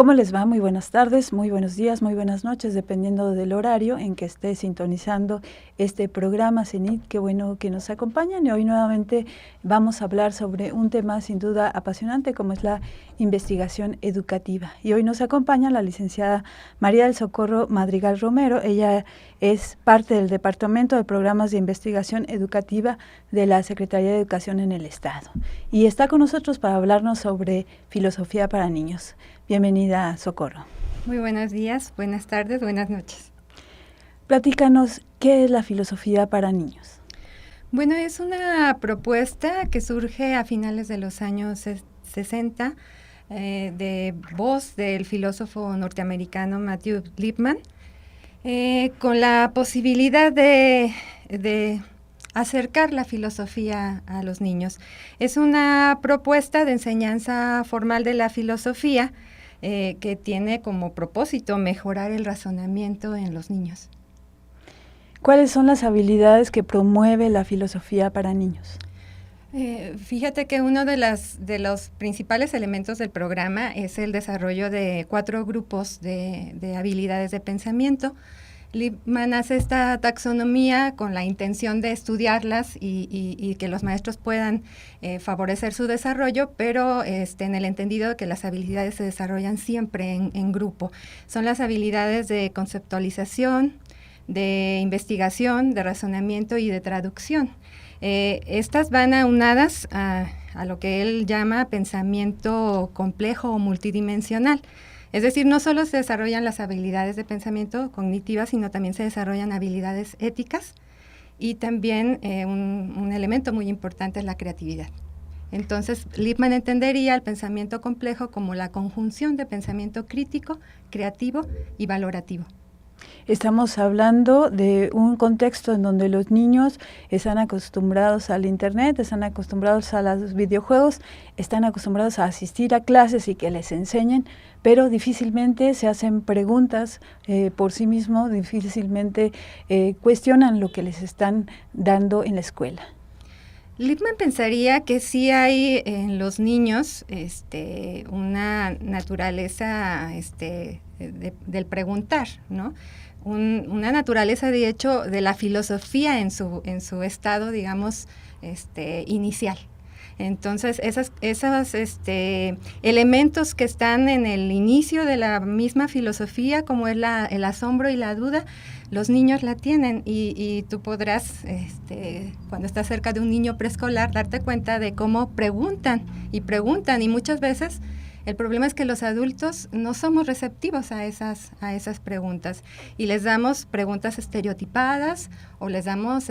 ¿Cómo les va? Muy buenas tardes, muy buenos días, muy buenas noches, dependiendo del horario en que esté sintonizando este programa CENIT. Qué bueno que nos acompañan y hoy nuevamente vamos a hablar sobre un tema sin duda apasionante como es la investigación educativa. Y hoy nos acompaña la licenciada María del Socorro Madrigal Romero. Ella es parte del Departamento de Programas de Investigación Educativa de la Secretaría de Educación en el Estado. Y está con nosotros para hablarnos sobre filosofía para niños. Bienvenida, Socorro. Muy buenos días, buenas tardes, buenas noches. Platícanos, ¿qué es la filosofía para niños? Bueno, es una propuesta que surge a finales de los años 60 de voz del filósofo norteamericano Matthew Lipman, con la posibilidad de acercar la filosofía a los niños. Es una propuesta de enseñanza formal de la filosofía que tiene como propósito mejorar el razonamiento en los niños. ¿Cuáles son las habilidades que promueve la filosofía para niños? Fíjate que uno de los principales elementos del programa es el desarrollo de 4 grupos de habilidades de pensamiento. Lipman hace esta taxonomía con la intención de estudiarlas y que los maestros puedan favorecer su desarrollo, pero en el entendido de que las habilidades se desarrollan siempre en grupo. Son las habilidades de conceptualización, de investigación, de razonamiento y de traducción. Estas van aunadas a lo que él llama pensamiento complejo o multidimensional. Es decir, no solo se desarrollan las habilidades de pensamiento cognitivas, sino también se desarrollan habilidades éticas y también un elemento muy importante es la creatividad. Entonces, Lipman entendería el pensamiento complejo como la conjunción de pensamiento crítico, creativo y valorativo. Estamos hablando de un contexto en donde los niños están acostumbrados al internet, están acostumbrados a los videojuegos, están acostumbrados a asistir a clases y que les enseñen, pero difícilmente se hacen preguntas por sí mismos, difícilmente cuestionan lo que les están dando en la escuela. Lipman pensaría que sí hay en los niños una naturaleza del preguntar, ¿no? Una naturaleza, de hecho, de la filosofía en su estado, digamos, inicial. Entonces, esos elementos que están en el inicio de la misma filosofía, como es el asombro y la duda, los niños la tienen y tú podrás, cuando estás cerca de un niño preescolar, darte cuenta de cómo preguntan y muchas veces el problema es que los adultos no somos receptivos a esas preguntas y les damos preguntas estereotipadas o les damos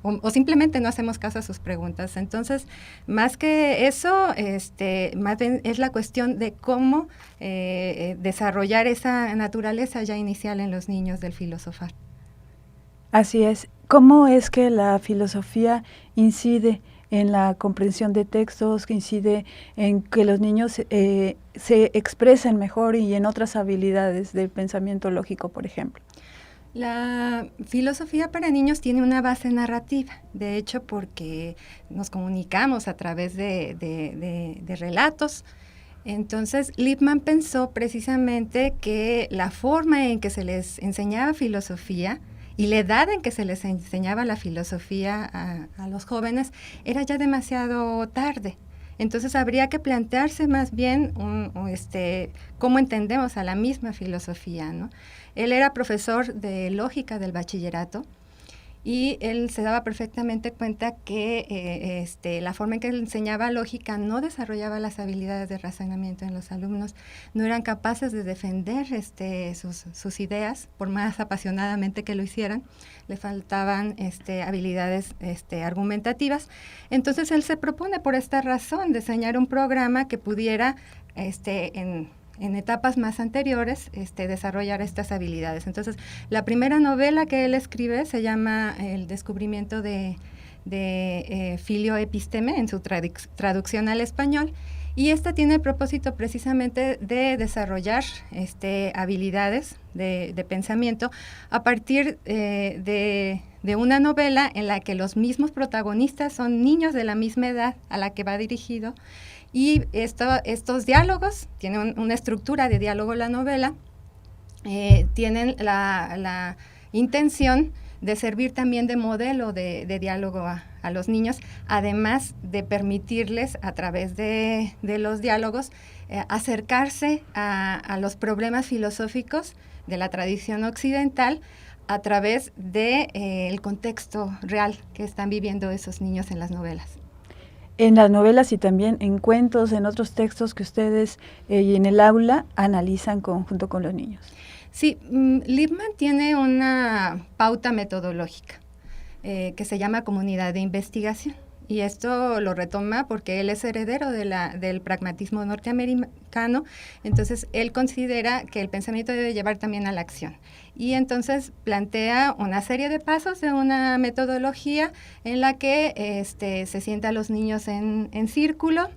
o simplemente no hacemos caso a sus preguntas. Entonces, más que eso, más bien es la cuestión de cómo desarrollar esa naturaleza ya inicial en los niños del filosofar. Así es. ¿Cómo es que la filosofía incide en la comprensión de textos, que incide en que los niños se expresen mejor y en otras habilidades del pensamiento lógico, por ejemplo? La filosofía para niños tiene una base narrativa, de hecho, porque nos comunicamos a través de relatos. Entonces, Lipman pensó precisamente que la forma en que se les enseñaba filosofía y la edad en que se les enseñaba la filosofía a los jóvenes era ya demasiado tarde. Entonces habría que plantearse más bien cómo entendemos a la misma filosofía, ¿no? Él era profesor de lógica del bachillerato y él se daba perfectamente cuenta que la forma en que él enseñaba lógica no desarrollaba las habilidades de razonamiento en los alumnos, no eran capaces de defender sus ideas, por más apasionadamente que lo hicieran, le faltaban habilidades argumentativas. Entonces él se propone por esta razón diseñar un programa que pudiera en etapas más anteriores desarrollar estas habilidades. Entonces, la primera novela que él escribe se llama El descubrimiento de Filio Episteme, en su traducción al español, y esta tiene el propósito precisamente de desarrollar habilidades de pensamiento a partir de una novela en la que los mismos protagonistas son niños de la misma edad a la que va dirigido Y estos diálogos, tienen una estructura de diálogo la novela, tienen la intención de servir también de modelo de diálogo a los niños, además de permitirles a través de los diálogos acercarse a los problemas filosóficos de la tradición occidental a través del contexto real que están viviendo esos niños en las novelas. En las novelas y también en cuentos, en otros textos que ustedes y en el aula analizan junto con los niños. Sí, Lippmann tiene una pauta metodológica que se llama comunidad de investigación. Y esto lo retoma porque él es heredero del pragmatismo norteamericano, entonces él considera que el pensamiento debe llevar también a la acción. Y entonces plantea una serie de pasos de una metodología en la que se sienta a los niños en círculo,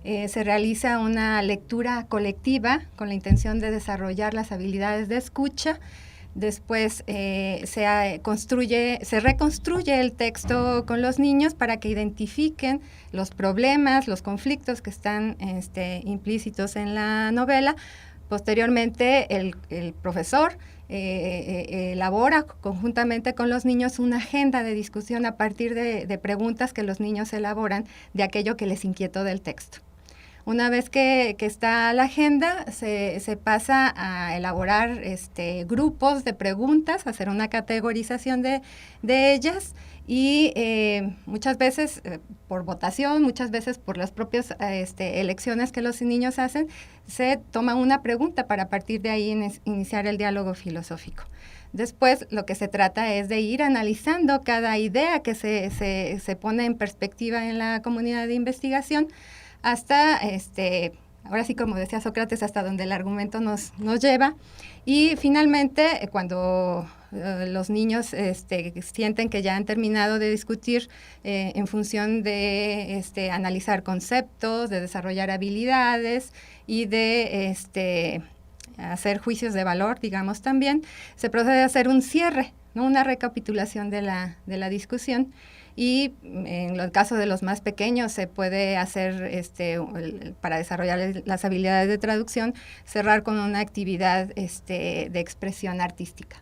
se realiza una lectura colectiva con la intención de desarrollar las habilidades de escucha. Después se reconstruye el texto con los niños para que identifiquen los problemas, los conflictos que están implícitos en la novela. Posteriormente, el profesor elabora conjuntamente con los niños una agenda de discusión a partir de preguntas que los niños elaboran de aquello que les inquietó del texto. Una vez que está la agenda, se pasa a elaborar grupos de preguntas, hacer una categorización de ellas y muchas veces por votación, muchas veces por las propias elecciones que los niños hacen, se toma una pregunta para a partir de ahí iniciar el diálogo filosófico. Después lo que se trata es de ir analizando cada idea que se pone en perspectiva en la comunidad de investigación, hasta, ahora sí como decía Sócrates, hasta donde el argumento nos lleva. Y finalmente, cuando los niños sienten que ya han terminado de discutir en función de analizar conceptos, de desarrollar habilidades y de hacer juicios de valor, digamos también, se procede a hacer un cierre, ¿no? Una recapitulación de la discusión. Y en el caso de los más pequeños se puede hacer, para desarrollar las habilidades de traducción, cerrar con una actividad de expresión artística.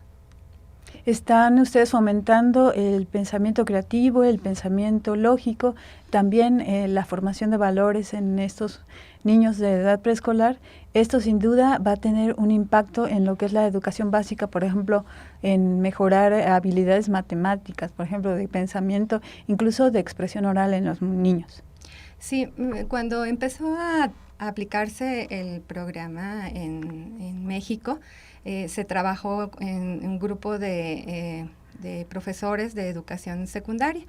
¿Están ustedes fomentando el pensamiento creativo, el pensamiento lógico, también la formación de valores en estos niños de edad preescolar? Esto sin duda va a tener un impacto en lo que es la educación básica, por ejemplo, en mejorar habilidades matemáticas, por ejemplo, de pensamiento, incluso de expresión oral en los niños. Sí, cuando empezó a aplicarse el programa en México, se trabajó en un grupo de profesores de educación secundaria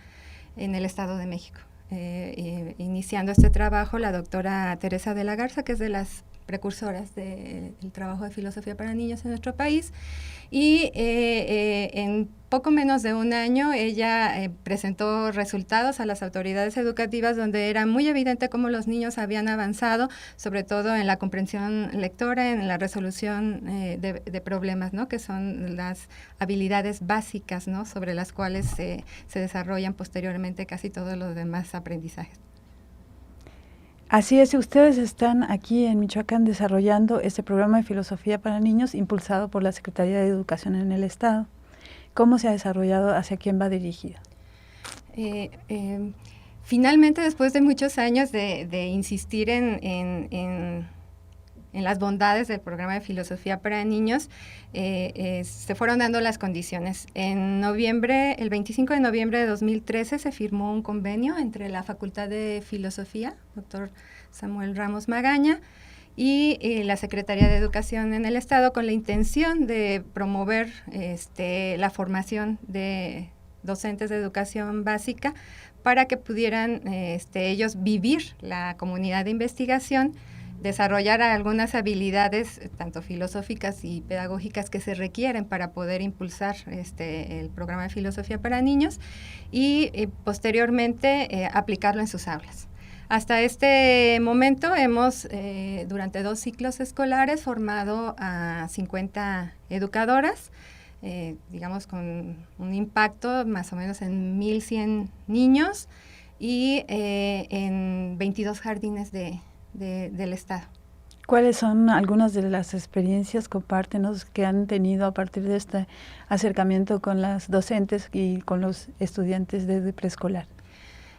en el Estado de México. Iniciando este trabajo, la doctora Teresa de la Garza, que es de las precursoras del trabajo de filosofía para niños en nuestro país, y en poco menos de un año ella presentó resultados a las autoridades educativas donde era muy evidente cómo los niños habían avanzado, sobre todo en la comprensión lectora, en la resolución de problemas, ¿no? Que son las habilidades básicas, ¿no? Sobre las cuales se desarrollan posteriormente casi todos los demás aprendizajes. Así es, ustedes están aquí en Michoacán desarrollando este programa de filosofía para niños impulsado por la Secretaría de Educación en el Estado. ¿Cómo se ha desarrollado? ¿Hacia quién va dirigido? Finalmente, después de muchos años de insistir en las bondades del programa de filosofía para niños, se fueron dando las condiciones. En noviembre, el 25 de noviembre de 2013, se firmó un convenio entre la Facultad de Filosofía, doctor Samuel Ramos Magaña, y la Secretaría de Educación en el Estado, con la intención de promover la formación de docentes de educación básica para que pudieran ellos vivir la comunidad de investigación, desarrollar algunas habilidades tanto filosóficas y pedagógicas que se requieren para poder impulsar el programa de filosofía para niños y posteriormente aplicarlo en sus aulas. Hasta este momento hemos, durante 2 ciclos escolares, formado a 50 educadoras, digamos con un impacto más o menos en 1,100 niños. y en 22 jardines del estado. ¿Cuáles son algunas de las experiencias, compártenos, que han tenido a partir de este acercamiento con las docentes y con los estudiantes de preescolar?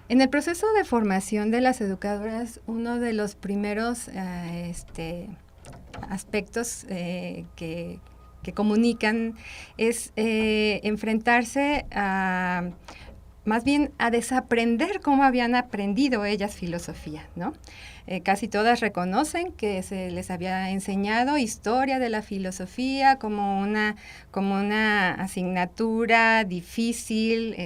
En el proceso de formación de las educadoras, uno de los primeros aspectos que comunican es enfrentarse más bien a desaprender cómo habían aprendido ellas filosofía, ¿no? Casi todas reconocen que se les había enseñado historia de la filosofía como una asignatura difícil,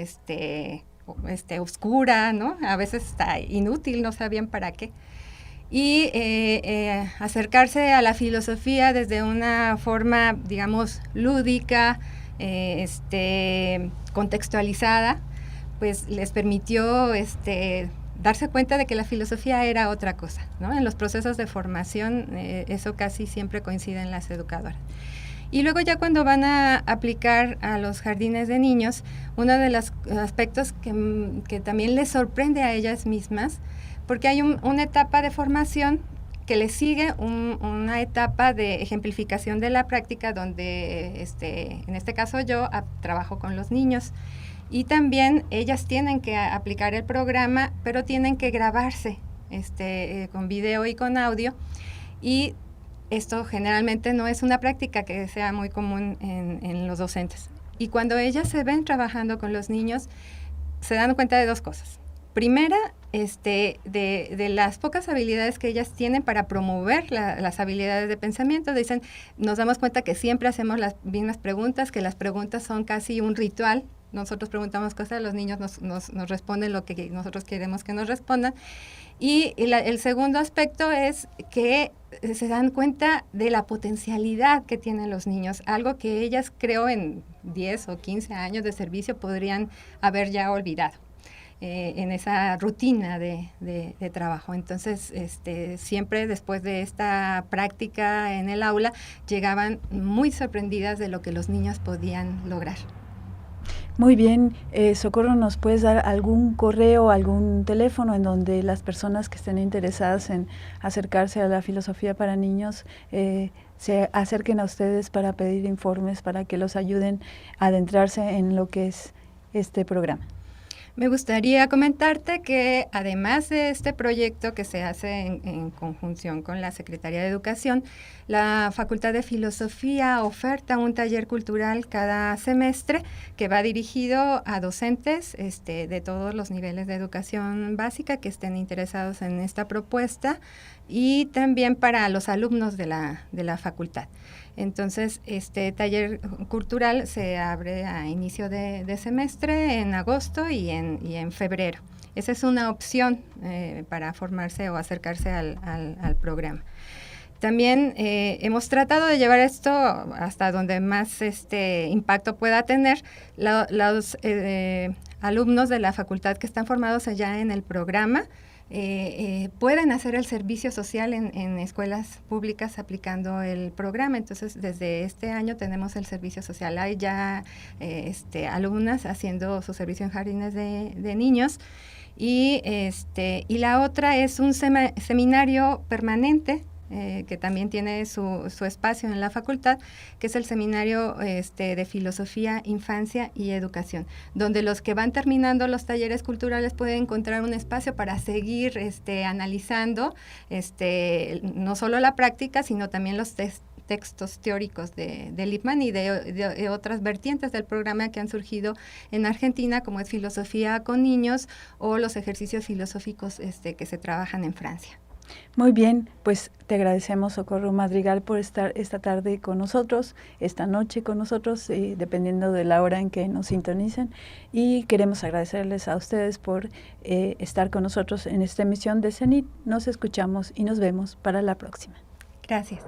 oscura, ¿no? A veces está inútil, no sabían para qué. Y acercarse a la filosofía desde una forma, digamos, lúdica, contextualizada, pues les permitió darse cuenta de que la filosofía era otra cosa, ¿no? En los procesos de formación eso casi siempre coincide en las educadoras. Y luego ya cuando van a aplicar a los jardines de niños, uno de los aspectos que también les sorprende a ellas mismas, porque hay una etapa de formación que les sigue una etapa de ejemplificación de la práctica donde, en este caso yo trabajo con los niños. Y también ellas tienen que aplicar el programa, pero tienen que grabarse con video y con audio. Y esto generalmente no es una práctica que sea muy común en los docentes. Y cuando ellas se ven trabajando con los niños, se dan cuenta de dos cosas. Primera, de las pocas habilidades que ellas tienen para promover las habilidades de pensamiento. Dicen, nos damos cuenta que siempre hacemos las mismas preguntas, que las preguntas son casi un ritual. Nosotros preguntamos cosas, los niños nos responden lo que nosotros queremos que nos respondan. Y el segundo aspecto es que se dan cuenta de la potencialidad que tienen los niños, algo que ellas creo en 10 o 15 años de servicio podrían haber ya olvidado en esa rutina de trabajo. Entonces, siempre después de esta práctica en el aula, llegaban muy sorprendidas de lo que los niños podían lograr. Muy bien, Socorro, ¿nos puedes dar algún correo, algún teléfono en donde las personas que estén interesadas en acercarse a la filosofía para niños se acerquen a ustedes para pedir informes, para que los ayuden a adentrarse en lo que es este programa? Me gustaría comentarte que además de este proyecto que se hace en conjunción con la Secretaría de Educación, la Facultad de Filosofía oferta un taller cultural cada semestre que va dirigido a docentes de todos los niveles de educación básica que estén interesados en esta propuesta y también para los alumnos de la facultad. Entonces, este taller cultural se abre a inicio de semestre, en agosto y en febrero. Esa es una opción para formarse o acercarse al programa. También hemos tratado de llevar esto hasta donde más impacto pueda tener. Los alumnos de la facultad que están formados allá en el programa pueden hacer el servicio social en escuelas públicas aplicando el programa. Entonces, desde este año tenemos el servicio social. Hay ya alumnas haciendo su servicio en jardines de niños. Y la otra es un seminario permanente que también tiene su espacio en la facultad, que es el seminario de filosofía, infancia y educación, donde los que van terminando los talleres culturales pueden encontrar un espacio para seguir analizando no solo la práctica, sino también los textos teóricos de Lippmann y de otras vertientes del programa que han surgido en Argentina, como es filosofía con niños o los ejercicios filosóficos que se trabajan en Francia. Muy bien, pues te agradecemos, Socorro Madrigal, por estar esta tarde con nosotros, esta noche con nosotros, dependiendo de la hora en que nos sintonicen, y queremos agradecerles a ustedes por estar con nosotros en esta emisión de CENIT. Nos escuchamos y nos vemos para la próxima. Gracias.